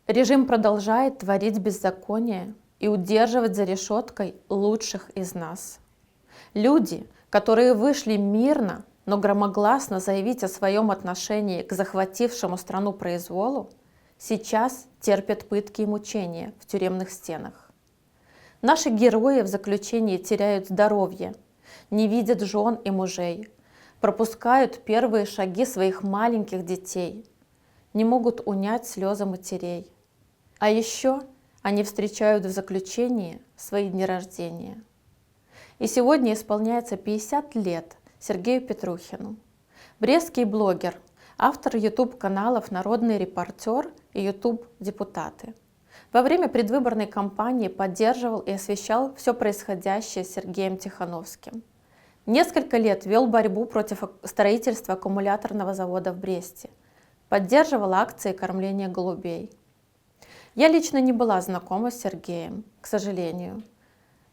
Режим продолжает творить беззаконие и удерживать за решеткой лучших из нас. Люди, которые вышли мирно, но громогласно заявить о своем отношении к захватившему страну произволу, сейчас терпят пытки и мучения в тюремных стенах. Наши герои в заключении теряют здоровье, не видят жен и мужей, пропускают первые шаги своих маленьких детей, не могут унять слезы матерей. А еще они встречают в заключении свои дни рождения. И сегодня исполняется 50 лет Сергею Петрухину. Брестский блогер, автор YouTube-каналов «Народный репортер» и YouTube-депутаты. Во время предвыборной кампании поддерживал и освещал все происходящее с Сергеем Тихановским. Несколько лет вел борьбу против строительства аккумуляторного завода в Бресте. Поддерживал акции кормления голубей. Я лично не была знакома с Сергеем, к сожалению.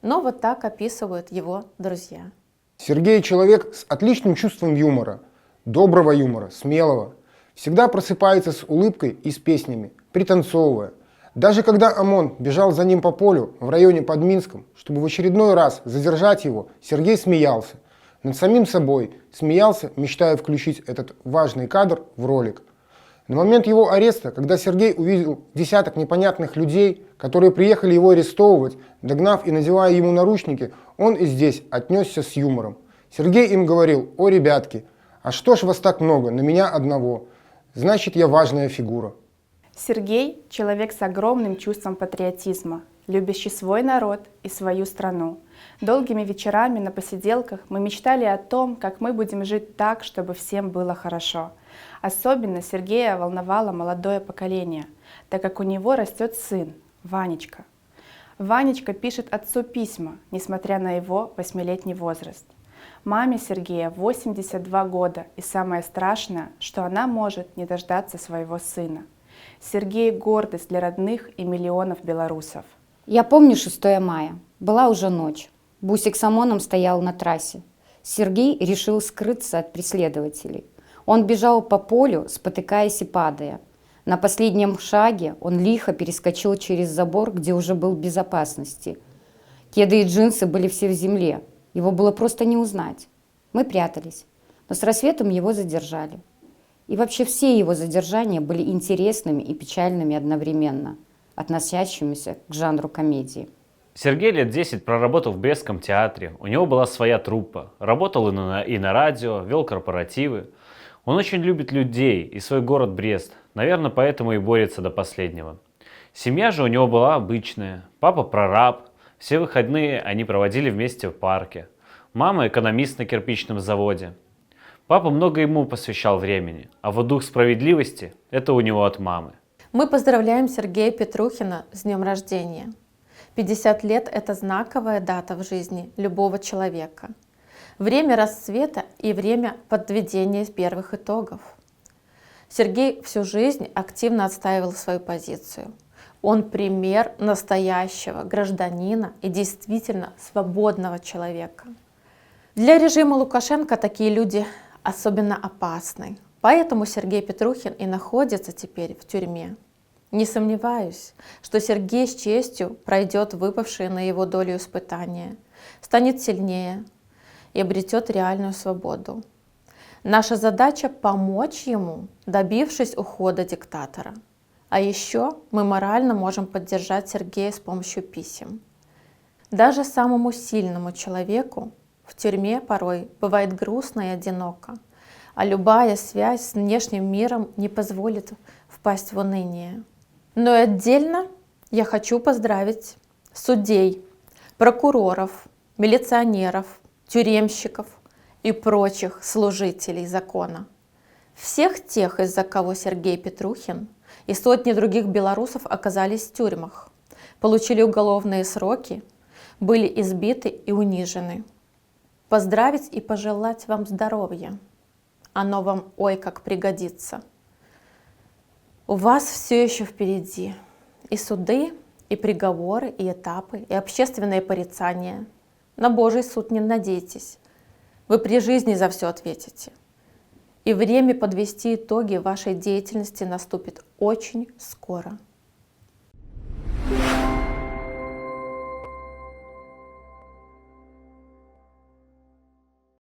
Но вот так описывают его друзья. Сергей человек с отличным чувством юмора, доброго юмора, смелого. Всегда просыпается с улыбкой и с песнями, пританцовывая. Даже когда ОМОН бежал за ним по полю в районе под Минском, чтобы в очередной раз задержать его, Сергей смеялся. Над самим собой смеялся, мечтая включить этот важный кадр в ролик. На момент его ареста, когда Сергей увидел десяток непонятных людей, которые приехали его арестовывать, догнав и надевая ему наручники, он и здесь отнесся с юмором. Сергей им говорил: «О, ребятки, а что ж вас так много, на меня одного? Значит, я важная фигура». Сергей – человек с огромным чувством патриотизма, любящий свой народ и свою страну. Долгими вечерами на посиделках мы мечтали о том, как мы будем жить так, чтобы всем было хорошо. Особенно Сергея волновало молодое поколение, так как у него растет сын, Ванечка. Ванечка пишет отцу письма, несмотря на его 8-летний возраст. Маме Сергея 82 года, и самое страшное, что она может не дождаться своего сына. Сергей – гордость для родных и миллионов белорусов. Я помню 6 мая. Была уже ночь. Бусик с ОМОНом стоял на трассе. Сергей решил скрыться от преследователей. Он бежал по полю, спотыкаясь и падая. На последнем шаге он лихо перескочил через забор, где уже был в безопасности. Кеды и джинсы были все в земле. Его было просто не узнать. Мы прятались, но с рассветом его задержали. И вообще все его задержания были интересными и печальными одновременно, относящимися к жанру комедии. Сергей лет 10 проработал в Брестском театре, у него была своя труппа, работал и на радио, вел корпоративы. Он очень любит людей и свой город Брест, наверное, поэтому и борется до последнего. Семья же у него была обычная, папа прораб, все выходные они проводили вместе в парке. Мама экономист на кирпичном заводе. Папа много ему посвящал времени, а вот дух справедливости – это у него от мамы. Мы поздравляем Сергея Петрухина с днем рождения. 50 лет – это знаковая дата в жизни любого человека. Время расцвета и время подведения первых итогов. Сергей всю жизнь активно отстаивал свою позицию. Он пример настоящего гражданина и действительно свободного человека. Для режима Лукашенко такие люди особенно опасны. Поэтому Сергей Петрухин и находится теперь в тюрьме. Не сомневаюсь, что Сергей с честью пройдет выпавшие на его долю испытания, станет сильнее и обретет реальную свободу. Наша задача – помочь ему, добившись ухода диктатора. А еще мы морально можем поддержать Сергея с помощью писем. Даже самому сильному человеку в тюрьме порой бывает грустно и одиноко, а любая связь с внешним миром не позволит впасть в уныние. Но и отдельно я хочу поздравить судей, прокуроров, милиционеров, тюремщиков и прочих служителей закона. Всех тех, из-за кого Сергей Петрухин и сотни других белорусов оказались в тюрьмах, получили уголовные сроки, были избиты и унижены. Поздравить и пожелать вам здоровья. Оно вам ой как пригодится. У вас все еще впереди и суды, и приговоры, и этапы, и общественные порицания. На Божий суд не надейтесь. Вы при жизни за все ответите. И время подвести итоги вашей деятельности наступит очень скоро.